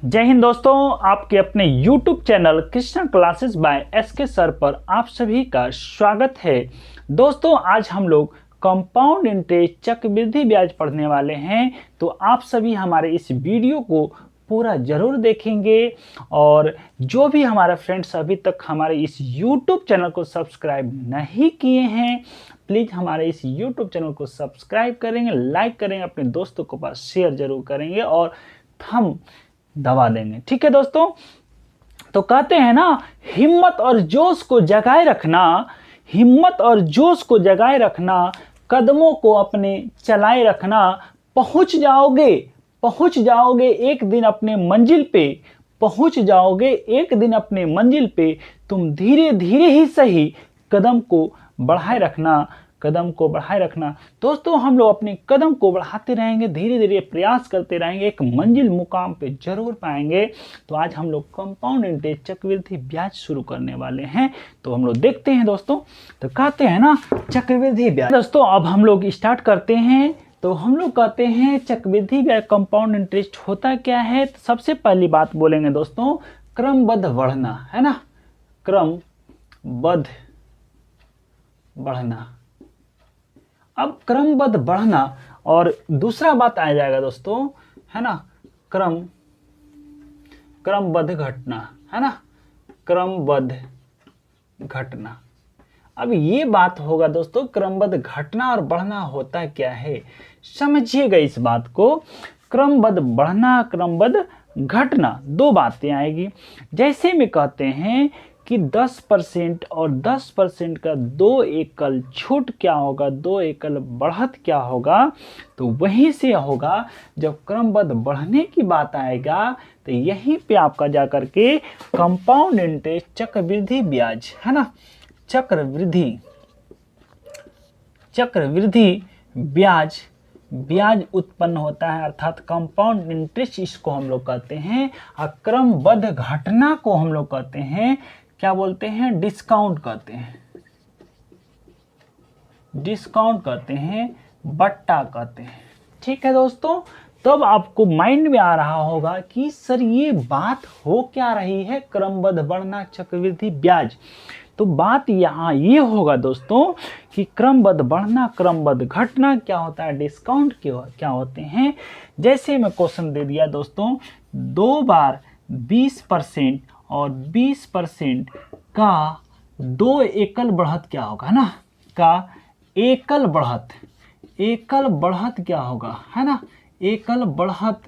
जय हिंद दोस्तों, आपके अपने YouTube channel Krishna classes bye SK sir पर आप सभी का स्वागत है। दोस्तों आज हम लोग कंपाउंड इंटरेस्ट चक्रवृद्धि ब्याज पढ़ने वाले हैं, तो आप सभी हमारे इस वीडियो को पूरा ज़रूर देखेंगे। और जो भी हमारे फ्रेंड्स अभी तक हमारे इस YouTube चैनल को सब्सक्राइब नहीं किए हैं, प्लीज़ हमारे इस YouTube चैनल को सब्सक्राइब करेंगे, लाइक करेंगे, अपने दोस्तों के पास शेयर जरूर करेंगे और थंब दबा देंगे। ठीक है दोस्तों, तो कहते हैं ना, हिम्मत और जोश को जगाए रखना, हिम्मत और जोश को जगाए रखना, कदमों को अपने चलाए रखना, पहुंच जाओगे एक दिन अपने मंजिल पे, पहुंच जाओगे एक दिन अपने मंजिल पे। तुम धीरे धीरे ही सही कदम को बढ़ाए रखना, कदम को बढ़ाए रखना। दोस्तों हम लोग अपने कदम को बढ़ाते रहेंगे, धीरे धीरे प्रयास करते रहेंगे, एक मंजिल मुकाम पे जरूर पाएंगे। तो आज हम लोग कंपाउंड इंटरेस्ट चक्रवृद्धि ब्याज शुरू करने वाले हैं, तो हम लोग देखते हैं दोस्तों। तो कहते हैं ना चक्रवृद्धि ब्याज। दोस्तों अब हम लोग स्टार्ट करते हैं। तो हम लोग कहते हैं चक्रवृद्धि ब्याज कंपाउंड इंटरेस्ट होता क्या है। तो सबसे पहली बात बोलेंगे दोस्तों, क्रमबद्ध बढ़ना, है ना, क्रमबद्ध बढ़ना। अब क्रमबद्ध बढ़ना और दूसरा बात आ जाएगा दोस्तों, है ना, क्रमबद्ध घटना, है ना, क्रमबद्ध घटना। अब ये बात होगा दोस्तों, क्रमबद्ध घटना और बढ़ना होता क्या है, समझिएगा इस बात को। क्रमबद्ध बढ़ना, क्रमबद्ध घटना, दो बातें आएगी। जैसे में कहते हैं कि 10% और 10% का 2 एकल छूट क्या होगा, 2 एकल बढ़त क्या होगा। तो वहीं से होगा जब क्रमबद्ध बढ़ने की बात आएगा, तो यहीं पे आपका जा करके कंपाउंड इंटरेस्ट चक्रवृद्धि ब्याज, है ना, चक्रवृद्धि ब्याज उत्पन्न होता है, अर्थात कंपाउंड इंटरेस्ट इसको हम लोग कहते हैं। और क्रमबद्ध घटना को हम लोग कहते हैं, क्या बोलते हैं, डिस्काउंट कहते हैं, बट्टा कहते हैं। ठीक है दोस्तों, तब आपको माइंड में आ रहा होगा कि सर ये बात हो क्या रही है, क्रमबद्ध बढ़ना चक्रवृद्धि ब्याज। तो बात यहाँ ये होगा दोस्तों कि क्रमबद्ध बढ़ना, क्रमबद्ध घटना क्या होता है, डिस्काउंट क्या होते हैं। जैसे मैं क्वेश्चन दे दिया दोस्तों, 2 बार 20% और 20% का 2 एकल बढ़त क्या होगा ना, का एकल बढ़त क्या होगा, है ना, एकल बढ़त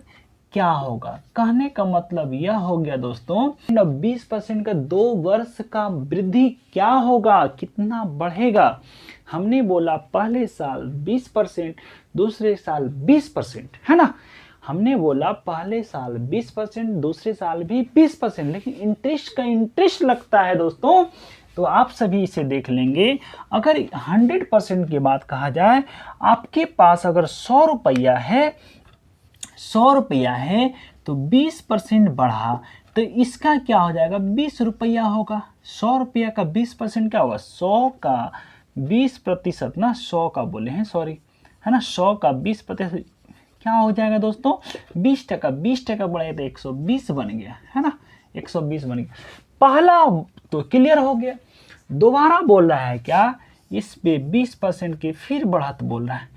क्या होगा। कहने का मतलब यह हो गया दोस्तों, 20% का 2 वर्ष का वृद्धि क्या होगा, कितना बढ़ेगा। हमने बोला पहले साल 20%, दूसरे साल 20%, है ना। हमने बोला पहले साल 20%, दूसरे साल भी 20%, लेकिन इंटरेस्ट लगता है दोस्तों। तो आप सभी इसे देख लेंगे। अगर 100% की बात कहा जाए, आपके पास अगर 100 रुपया है तो 20% बढ़ा तो इसका क्या हो जाएगा, 20 रुपया होगा। 100 रुपया का 20% क्या होगा, 100 का 20% ना, 100 का बोले हैं सॉरी, है ना, 100 का 20% क्या हो जाएगा दोस्तों, 20%। 20% बढ़े तो 120 बन गया, है ना, 120 बन गया। पहला तो क्लियर हो गया। दोबारा बोल रहा है क्या, इस पे 20% की फिर बढ़त बोल रहा है।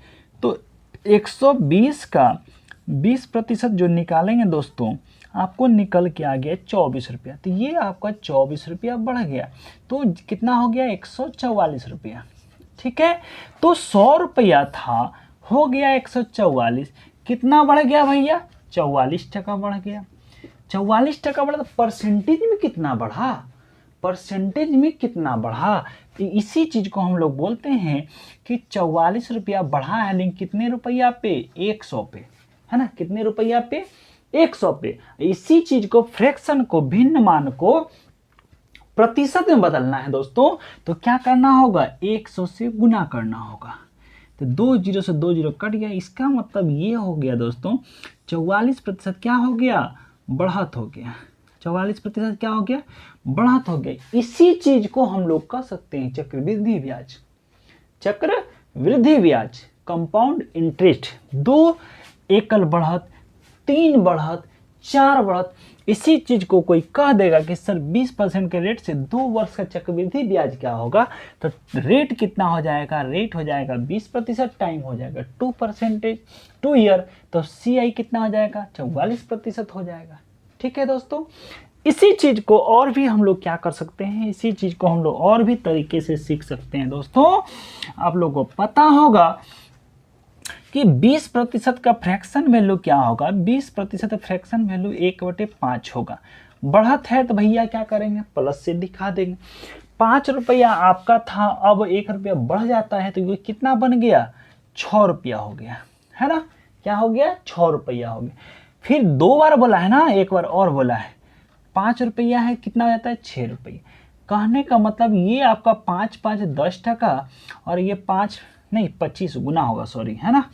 तो 120 का 20% जो निकालेंगे दोस्तों, आपको निकल के आ गया 24 रुपया। तो ये आपका 24 रुपया बढ़ गया, तो कितना हो गया, 144 रुपया। ठीक है, तो 100 रुपया था, हो गया 144। कितना बढ़ गया भैया, 44% बढ़ गया। 44% बढ़ा तो परसेंटेज में कितना बढ़ा, तो इसी चीज को हम लोग बोलते हैं कि 44 रुपया बढ़ा है, लेकिन कितने रुपया पे, 100 पे, है ना, कितने रुपया पे, 100 पे। इसी चीज को, फ्रैक्शन को, भिन्न मान को प्रतिशत में बदलना है दोस्तों। तो क्या करना होगा, 100 से गुना करना होगा। तो 2 जीरो से 2 जीरो कट गया। इसका मतलब ये हो गया दोस्तों, 44% क्या हो गया, बढ़त हो गया। 44% क्या हो गया, बढ़त हो गया। इसी चीज को हम लोग कह सकते हैं चक्रवृद्धि ब्याज, कंपाउंड इंटरेस्ट। 2 एकल बढ़त, 3 बढ़त, 4 बढ़त। इसी चीज को कोई कह देगा कि सर 20% के रेट से 2 वर्ष का चक्रवृद्धि ब्याज क्या होगा, तो रेट कितना हो जाएगा, रेट हो जाएगा 20%, टाइम हो जाएगा 2%, 2 ईयर, तो CI कितना हो जाएगा, 44% हो जाएगा। ठीक है दोस्तों, इसी चीज को और भी हम लोग क्या कर सकते हैं, इसी चीज को हम लोग और भी तरीके से सीख सकते हैं। दोस्तों आप लोगों को पता होगा कि 20% का फ्रैक्शन वैल्यू क्या होगा, 20% फ्रैक्शन वैल्यू 1/5 होगा। बढ़त है तो भैया क्या करेंगे, प्लस से दिखा देंगे। 5 रुपया आपका था, अब 1 रुपया बढ़ जाता है तो ये कितना बन गया, 6 रुपया हो गया, है ना, क्या हो गया, 6 रुपया हो गया। फिर 2 बार बोला है ना, एक बार और बोला है, 5 रुपया है, कितना हो जाता है, 6 रुपये। कहने का मतलब ये आपका 5 5 10 टका, और ये 5 नहीं 25 गुना होगा, सॉरी, है ना,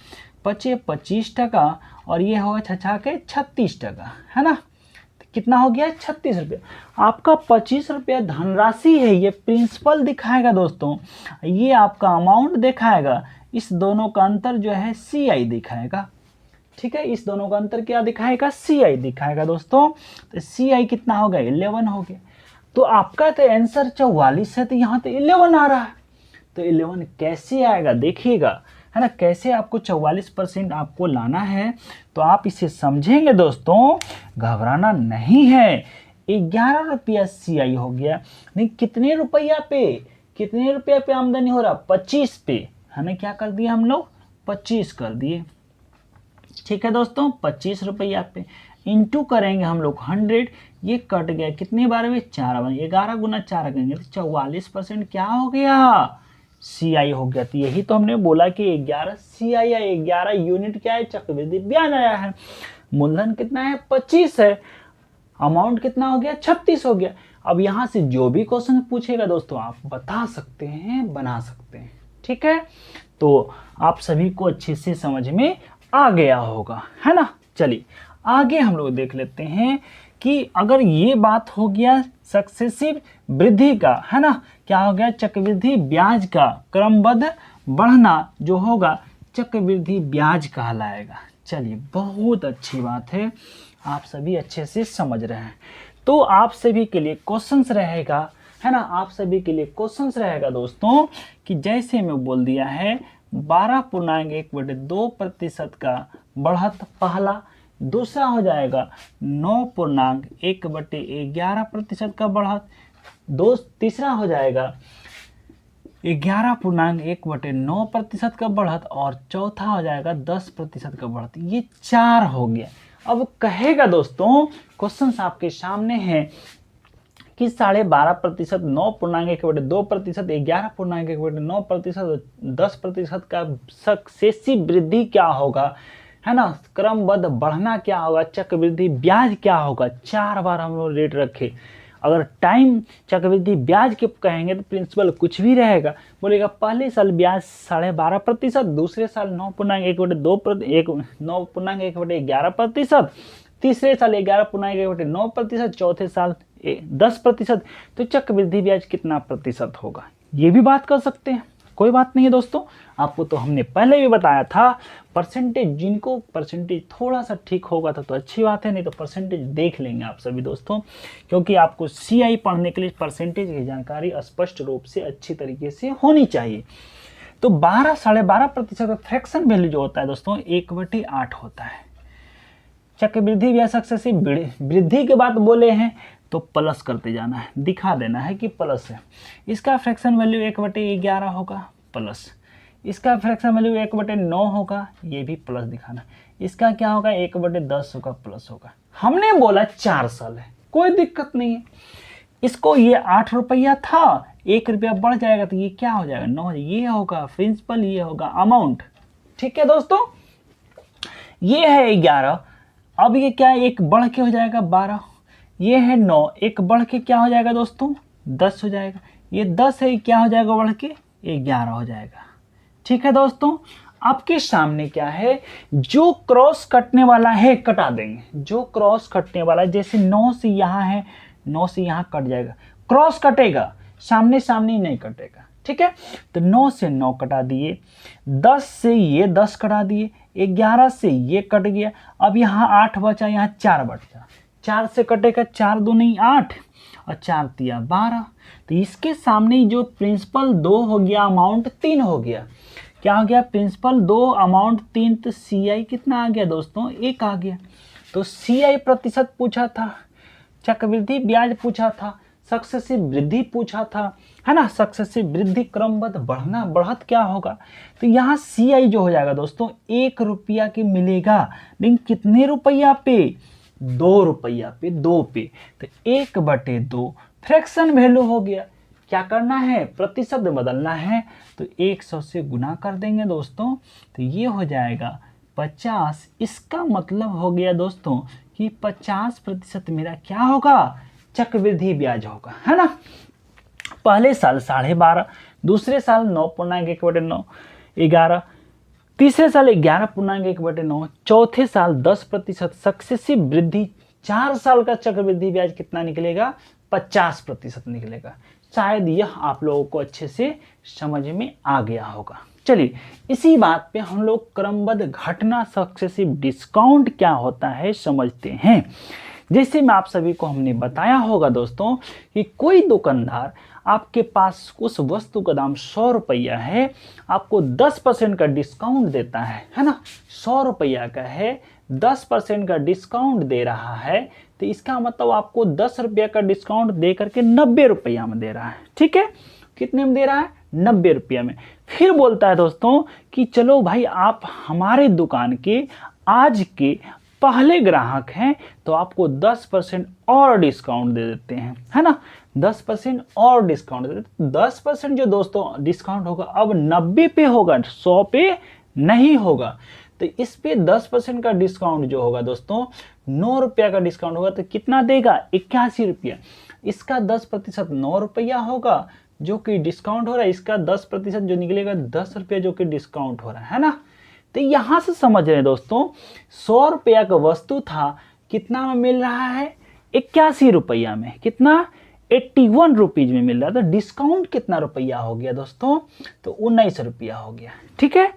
25 टका, और ये होगा 6 के 36 टका, है ना, तो कितना हो गया, 36 रुपये। आपका 25 रुपया धनराशि है, ये प्रिंसिपल दिखाएगा दोस्तों, ये आपका अमाउंट दिखाएगा, इस दोनों का अंतर जो है CI दिखाएगा। ठीक है, इस दोनों का अंतर क्या दिखाएगा, CI दिखाएगा दोस्तों। तो CI कितना हो गया, 11 हो गया। तो आपका तो आंसर 44 है, तो यहाँ तो 11 आ रहा है। तो 11 कैसे आएगा देखिएगा, है ना, कैसे आपको 44% आपको लाना है, तो आप इसे समझेंगे दोस्तों, घबराना नहीं है। 11 रुपया CI हो गया, नहीं कितने रुपया पे, कितने रुपया पे आमदनी हो रहा, 25 पे, है ना, क्या कर दिया हम लोग, 25 कर दिए। ठीक है दोस्तों, 25 रुपया पे इंटू करेंगे हम लोग 100, ये कट गया कितनी बार में, 4 बार, 11 गुना 4 करेंगे तो 44% क्या हो गया, CI हो गया। तो यही तो हमने बोला कि 11 CI या 11 यूनिट क्या है, चक्रवृद्धि ब्याज आया है। मूलधन कितना है, 25 है, अमाउंट कितना हो गया, 36 हो गया। अब यहाँ से जो भी क्वेश्चन पूछेगा दोस्तों आप बता सकते हैं, बना सकते हैं। ठीक है, तो आप सभी को अच्छे से समझ में आ गया होगा, है ना। चलिए आगे हम लोग देख लेते हैं कि अगर ये बात हो गया सक्सेसिव वृद्धि का, है ना, क्या हो गया, चक्रवृद्धि ब्याज का क्रमबद्ध बढ़ना जो होगा चक्रवृद्धि ब्याज कहलाएगा। चलिए बहुत अच्छी बात है, आप सभी अच्छे से समझ रहे हैं। तो आप सभी के लिए क्वेश्चंस रहेगा, है ना, आप सभी के लिए क्वेश्चंस रहेगा दोस्तों कि जैसे मैं बोल दिया है 12.1/2% का बढ़त पहला, दूसरा हो जाएगा 9.1/11% का बढ़त, तीसरा हो जाएगा 11.1/9% का बढ़त, और चौथा हो जाएगा 10% का बढ़त। ये 4 हो गया। अब कहेगा दोस्तों, क्वेश्चन आपके सामने है कि 12.5%, 9.1/2%, 11.1/9%, 10% का सक्सेसिव वृद्धि क्या होगा, है ना, क्रमबद्ध बढ़ना क्या होगा, चक्रवृद्धि ब्याज क्या होगा। 4 बार हम लोग रेट रखे। अगर टाइम चक्रवृद्धि ब्याज के कहेंगे तो प्रिंसिपल कुछ भी रहेगा, बोलेगा पहले साल ब्याज 12.5%, दूसरे साल 9.1/11%, तीसरे साल 11.1/9%, चौथे साल 10%। तो चक्रवृद्धि ब्याज कितना प्रतिशत होगा, ये भी बात कर सकते हैं, कोई बात नहीं है दोस्तों। आपको तो हमने पहले भी बताया था, परसेंटेज, जिनको परसेंटेज थोड़ा सा ठीक होगा तो अच्छी बात है, नहीं तो परसेंटेज देख लेंगे आप सभी दोस्तों, क्योंकि आपको CI पढ़ने के लिए परसेंटेज की जानकारी स्पष्ट रूप से अच्छी तरीके से होनी चाहिए। तो 12.5% फ्रैक्शन वैल्यू जो होता है दोस्तों 1/8 होता है। चक्रवृद्धि ब्याज सक्सेसिव वृद्धि के बाद बोले हैं तो प्लस करते जाना है, दिखा देना है कि प्लस है। इसका फ्रैक्शन वैल्यू 1/11 होगा, प्लस। इसका फ्रैक्शन वैल्यू 1/9 होगा, ये भी प्लस दिखाना। इसका क्या होगा, 1/10 होगा, प्लस होगा। हमने बोला 4 साल है, कोई दिक्कत नहीं है। इसको ये 8 रुपया था, 1 रुपया बढ़ जाएगा तो ये क्या हो जाएगा, 9, ये होगा प्रिंसिपल, ये होगा अमाउंट। ठीक है दोस्तों, ये है 11, अब ये क्या है, एक बढ़ के हो जाएगा 12, ये है 9, एक बढ़ के क्या हो जाएगा दोस्तों 10 हो जाएगा, ये 10 है, क्या हो जाएगा बढ़ के 11 हो जाएगा। ठीक है दोस्तों, आपके सामने क्या है, जो क्रॉस कटने वाला है कटा देंगे, जो क्रॉस कटने वाला है, जैसे 9 से यहाँ है, 9 से यहाँ कट जाएगा, क्रॉस कटेगा, सामने सामने नहीं कटेगा। ठीक है। तो 9 से 9 कटा दिए, 10 से ये 10 कटा दिए, 11 से ये कट गया, अब यहाँ 8 बचा, यहाँ 4 बचा, 4 से कटेगा 4 दूनी 8 और 4 तिया 12। तो इसके सामने जो प्रिंसिपल 2 हो गया, अमाउंट 3 हो गया। क्या हो गया? Principal 2 amount 3। तो CI कितना आ गया दोस्तों? 1 आ गया। तो CI प्रतिशत पूछा था, चक्रवृद्धि ब्याज पूछा था, सक्सेसिव वृद्धि पूछा था, है ना। सक्सेसिव वृद्धि क्रमबद्ध बढ़ना, बढ़त क्या होगा? तो यहाँ CI जो हो जाएगा दोस्तों 1 रुपया की मिलेगा, लेकिन कितने रुपया पे? 2 रुपया पे, 2 पे। तो 1/2 फ्रैक्शन वैल्यू हो गया। क्या करना है? प्रतिशत बदलना है, तो 100 से गुना कर देंगे दोस्तों, तो ये हो जाएगा 50। इसका मतलब हो गया दोस्तों कि 50% मेरा क्या होगा? चक्रवृद्धि ब्याज होगा, है ना। पहले साल 12.5, दूसरे साल 9.1/9, 11, तीसरे साल 11.1/9, चौथे साल 10%। सक्सेसिव वृद्धि 4 साल का चक्रवृद्धि ब्याज कितना निकलेगा? 50% निकलेगा। शायद यह आप लोगों को अच्छे से समझ में आ गया होगा। चलिए, इसी बात पे हम लोग क्रमबद्ध घटना सक्सेसिव डिस्काउंट क्या होता है समझते हैं। जैसे मैं आप सभी को हमने बताया होगा दोस्तों कि कोई दुकानदार आपके पास उस वस्तु का दाम 100 रुपया है, आपको 10% का डिस्काउंट देता है ना। 100 रुपया का है, 10% का डिस्काउंट दे रहा है, तो इसका मतलब आपको 10 रुपया का डिस्काउंट दे करके 90 रुपया में दे रहा है। ठीक है, कितने में दे रहा है? 90 रुपया में। फिर बोलता है दोस्तों कि चलो भाई, आप हमारे दुकान के आज के पहले ग्राहक हैं, तो आपको 10% और डिस्काउंट दे देते हैं, है ना। 10% और डिस्काउंट दे देते। 10% जो दोस्तों डिस्काउंट होगा अब 90 पे होगा, 100 पे नहीं होगा। तो इस पे 10% का डिस्काउंट जो होगा दोस्तों, 9 रुपया का डिस्काउंट होगा, तो कितना देगा? 81 रुपया। इसका 10% 9 रुपया होगा जो कि डिस्काउंट हो रहा है, इसका 10% जो निकलेगा 10 रुपया जो कि डिस्काउंट हो रहा है ना। तो यहां से समझ रहे हैं दोस्तों, 100 रुपया का वस्तु था, कितना में मिल रहा है? 81 रुपया में। कितना? 81 रुपीज में मिल रहा था। डिस्काउंट कितना रुपया हो गया दोस्तों? तो 19 रुपया हो गया। ठीक है,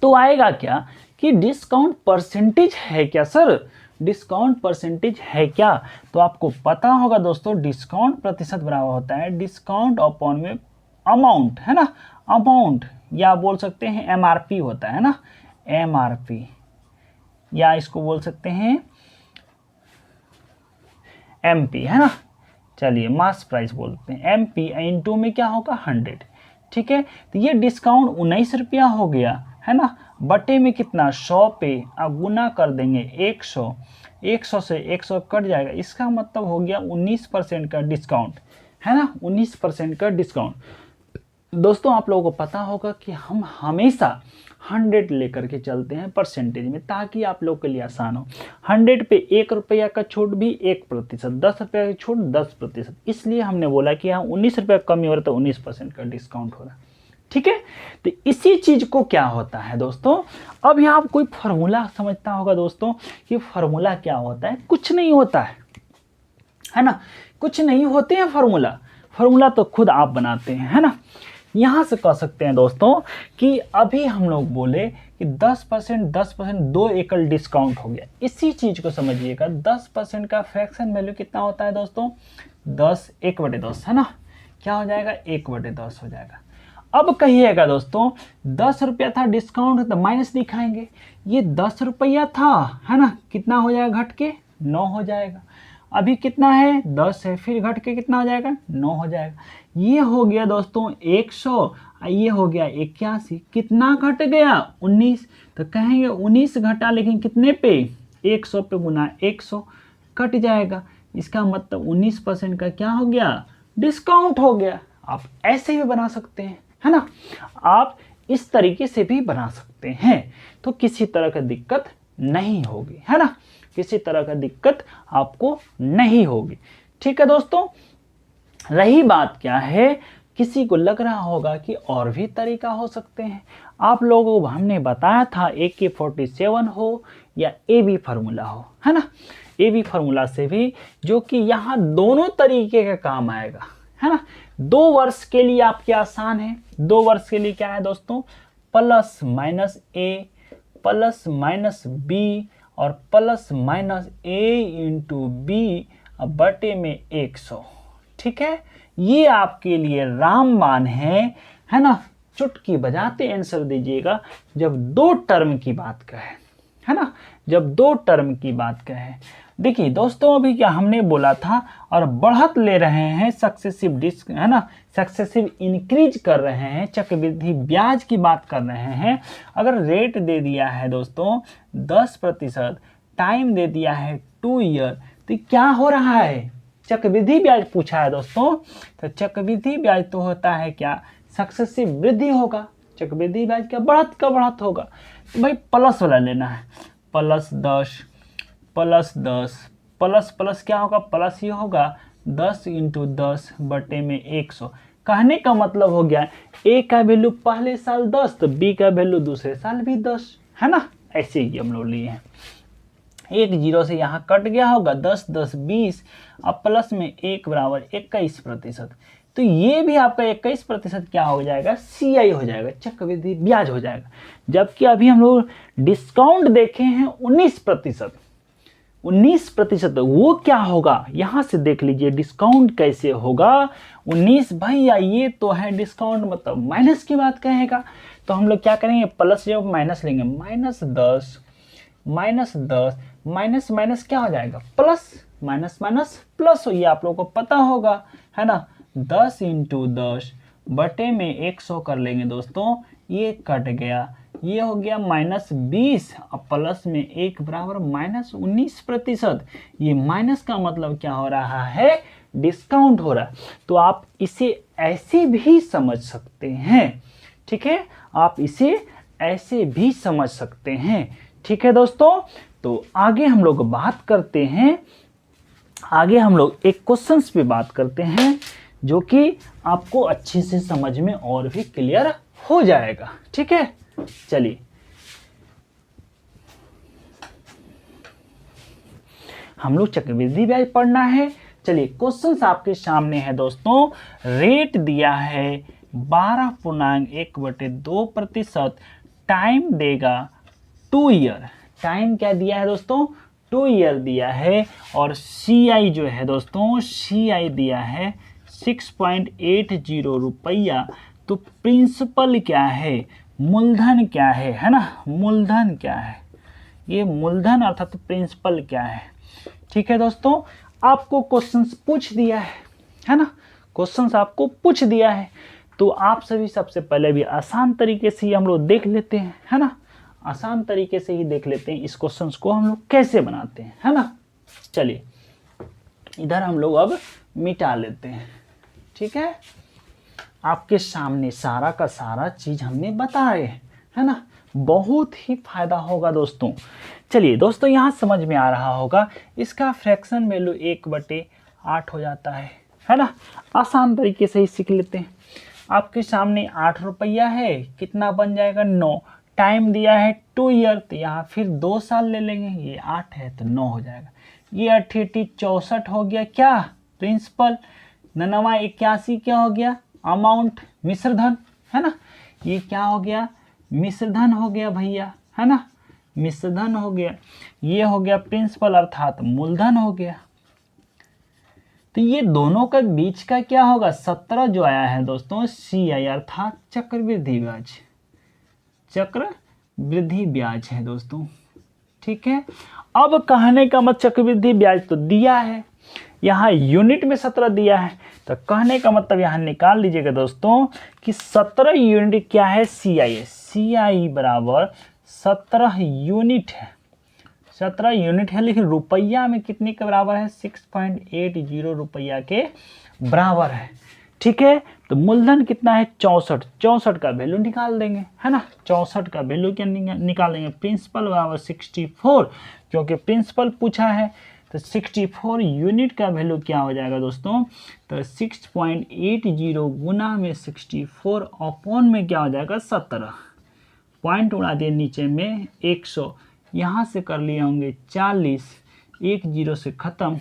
तो आएगा क्या कि डिस्काउंट परसेंटेज है क्या सर? डिस्काउंट परसेंटेज है क्या? तो आपको पता होगा दोस्तों, डिस्काउंट प्रतिशत बराबर होता है डिस्काउंट अपॉन में अमाउंट, है ना। अमाउंट या बोल सकते हैं MRP होता है ना, MRP, या इसको बोल सकते हैं MP, है ना। चलिए, मास प्राइस बोलते हैं। MP इंटू में क्या होगा? 100। ठीक है, तो ये डिस्काउंट 19 रुपया हो गया, है ना। बटे में कितना? 100 पे, अब गुना कर देंगे 100, 100 से 100 कट जाएगा, इसका मतलब हो गया 19% का डिस्काउंट, है ना। 19% का डिस्काउंट। दोस्तों आप लोगों को पता होगा कि हम हमेशा 100 लेकर के चलते हैं परसेंटेज में, ताकि आप लोग के लिए आसान हो। 100 पे 1 रुपया का छूट भी 1%, 10 रुपया की छूट 10%, इसलिए हमने बोला कि यहाँ 19 रुपया कमी हो रहा है, तो 19% का डिस्काउंट हो रहा है। ठीक है, तो इसी चीज को क्या होता है दोस्तों, अब यहाँ आप कोई फार्मूला समझता होगा दोस्तों कि फार्मूला क्या होता है। कुछ नहीं होता है ना, कुछ नहीं होते हैं फार्मूला। फार्मूला तो खुद आप बनाते हैं, है ना। यहाँ से कह सकते हैं दोस्तों कि अभी हम लोग बोले कि 10% 2 एकड़ डिस्काउंट हो गया। इसी चीज को समझिएगा, 10% का फ्रैक्शन वैल्यू कितना होता है दोस्तों? 10, 1/10, है ना। क्या हो जाएगा? 1/10 हो जाएगा। अब कहिएगा दोस्तों 10 रुपया था डिस्काउंट, तो माइनस दिखाएंगे। ये 10 रुपया था, है ना, कितना हो जाएगा? घट के 9 हो जाएगा। अभी कितना है? 10 है, फिर घट के कितना हो जाएगा? 9 हो जाएगा। ये हो गया दोस्तों 100, ये हो गया 81। कितना घट गया? 19। तो कहेंगे 19 घटा, लेकिन कितने पे? 100 पे गुना 100, कट जाएगा। इसका मतलब 19% का क्या हो गया? डिस्काउंट हो गया। आप ऐसे भी बना सकते हैं, है ना। आप इस तरीके से भी बना सकते हैं, तो किसी तरह का दिक्कत नहीं होगी, है ना। किसी तरह का दिक्कत आपको नहीं होगी। ठीक है दोस्तों, रही बात क्या है, किसी को लग रहा होगा कि और भी तरीका हो सकते हैं। आप लोगों को हमने बताया था AK47 हो या AB फार्मूला हो, है ना। AB फार्मूला से भी, जो कि यहाँ दोनों तरीके का काम आएगा, है ना। 2 वर्ष के लिए आपके आसान है। 2 वर्ष के लिए क्या है दोस्तों, प्लस माइनस ए प्लस माइनस बी और प्लस माइनस ए इंटू बी बटे में 100। ठीक है, ये आपके लिए रामबाण है ना। चुटकी बजाते आंसर दीजिएगा जब 2 टर्म की बात कहे, है ना, जब 2 टर्म की बात कहे। देखिए दोस्तों, अभी क्या हमने बोला था, और बढ़त ले रहे हैं, सक्सेसिव डिस्क, है ना, सक्सेसिव इंक्रीज कर रहे हैं, चक्रवृद्धि ब्याज की बात कर रहे हैं। अगर रेट दे दिया है दोस्तों 10%, टाइम दे दिया है 2 ईयर, तो क्या हो रहा है, चक्रवृद्धि ब्याज पूछा है दोस्तों। तो चक्रवृद्धि ब्याज तो होता है क्या, सक्सेसिव वृद्धि होगा, चक्रवृद्धि ब्याज का बढ़त होगा। तो भाई प्लस वाला लेना है, प्लस 10 प्लस प्लस क्या होगा, प्लस ये होगा 10 इंटू 10 बटे में 100। कहने का मतलब हो गया ए का वैल्यू पहले साल 10 तो बी का वैल्यू दूसरे साल भी 10, है ना। ऐसे ही हम लोग लिए हैं। 1 0 से यहाँ कट गया होगा, 10 10 20, अब प्लस में 1 बराबर 21%। तो ये भी आपका 21% क्या हो जाएगा, CI हो जाएगा, चक्रवृद्धि ब्याज हो जाएगा। जबकि अभी हम लोग डिस्काउंट देखे हैं 19%। वो क्या होगा, यहां से देख लीजिए डिस्काउंट कैसे होगा। 19 भैया ये तो है डिस्काउंट, मतलब माइनस की बात कहेगा। तो हम लोग क्या करेंगे, प्लस जब माइनस लेंगे, -10 माइनस माइनस क्या हो जाएगा, प्लस, माइनस माइनस प्लस, ये आप लोगों को पता होगा, है ना। 10 इंटू 10 बटे में 100 कर लेंगे दोस्तों, ये कट गया, ये हो गया -20 और प्लस में 1 बराबर -19%। ये माइनस का मतलब क्या हो रहा है, डिस्काउंट हो रहा है। तो आप इसे ऐसे भी समझ सकते हैं, ठीक है, आप इसे ऐसे भी समझ सकते हैं। ठीक है दोस्तों, तो आगे हम लोग बात करते हैं, आगे हम लोग एक क्वेश्चंस पे बात करते हैं जो कि आपको अच्छे से समझ में और भी क्लियर हो जाएगा। ठीक है, चलिए हम लोग चक्रवृद्धि ब्याज पढ़ना है। चलिए क्वेश्चंस आपके सामने है दोस्तों। रेट दिया है 12.1/2%, टाइम देगा 2 ईयर। टाइम क्या दिया है दोस्तों, 2 ईयर दिया है। और CI जो है दोस्तों, CI दिया है 6.80 रुपया। तो प्रिंसिपल क्या है, मूलधन क्या है ना, मूलधन क्या है, ये मूलधन अर्थात प्रिंसिपल क्या है। ठीक है दोस्तों, आपको क्वेश्चंस पूछ दिया है ना, क्वेश्चंस आपको पूछ दिया है। तो आप सभी सबसे पहले भी आसान तरीके से ही हम लोग देख लेते हैं, है ना, आसान तरीके से ही देख लेते हैं इस क्वेश्चंस को हम लोग कैसे बनाते हैं, है ना। चलिए इधर हम लोग अब मिटा लेते हैं। ठीक है, आपके सामने सारा का सारा चीज हमने बताए, है ना, बहुत ही फायदा होगा दोस्तों। चलिए दोस्तों, यहाँ समझ में आ रहा होगा, इसका फ्रैक्शन वैल्यू 1/8 हो जाता है ना। आसान तरीके से ही सीख लेते हैं। आपके सामने 8 रुपया है, कितना बन जाएगा 9। टाइम दिया है 2 ईयर, तो यहाँ फिर 2 साल ले लेंगे, ये 8 है तो 9 हो जाएगा। ये 88 64 हो गया क्या, प्रिंसिपल। 99 81 क्या हो गया, अमाउंट, मिश्रधन, है ना। ये क्या हो गया, मिश्रधन हो गया भैया, है ना, मिश्रधन हो गया। ये हो गया प्रिंसिपल अर्थात मूलधन हो गया। तो ये दोनों का बीच का क्या होगा, 17 जो आया है दोस्तों, CI अर्थात चक्रवृद्धि ब्याज, चक्रवृद्धि ब्याज है दोस्तों। ठीक है, अब कहने का मतलब चक्रवृद्धि ब्याज तो दिया है, यहाँ यूनिट में 17 दिया है, तो कहने का मतलब यहाँ निकाल लीजिएगा दोस्तों कि 17 यूनिट क्या है, CI है। CI बराबर 17 यूनिट है, 17 यूनिट है, लेकिन रुपया में कितने के बराबर है, 6.80 रुपया के बराबर है। ठीक है, तो मूलधन कितना है, 64 का वैल्यू निकाल देंगे, है ना। 64 का वैल्यू क्या निकाल देंगे, प्रिंसिपल बराबर 64, क्योंकि प्रिंसिपल पूछा है। तो 64 यूनिट का वैल्यू क्या हो जाएगा दोस्तों, तो 6.80 गुना में 64 अपॉन में क्या हो जाएगा 17, पॉइंट उड़ा दिए नीचे में 100, यहाँ से कर लिए होंगे 40, 1 0 से ख़त्म।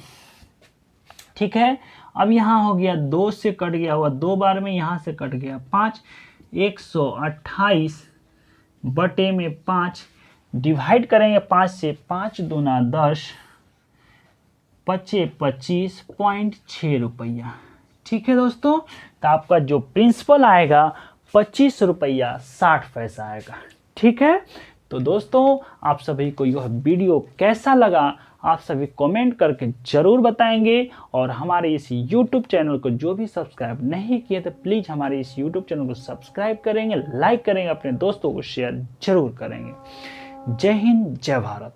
ठीक है। अब यहाँ हो गया 2 से कट गया हुआ 2 बार में, यहाँ से कट गया 5, 128 बटे में 5 डिवाइड करेंगे 5 से, 5 दूना 10, पचे 25.6 रुपया। ठीक है दोस्तों, तो आपका जो प्रिंसिपल आएगा 25 रुपया 60 पैसा आएगा। ठीक है, तो दोस्तों आप सभी को यह वीडियो कैसा लगा आप सभी कमेंट करके ज़रूर बताएंगे, और हमारे इस YouTube चैनल को जो भी सब्सक्राइब नहीं किए तो प्लीज़ हमारे इस YouTube चैनल को सब्सक्राइब करेंगे, लाइक करेंगे, अपने दोस्तों को शेयर जरूर करेंगे। जय हिंद, जय भारत।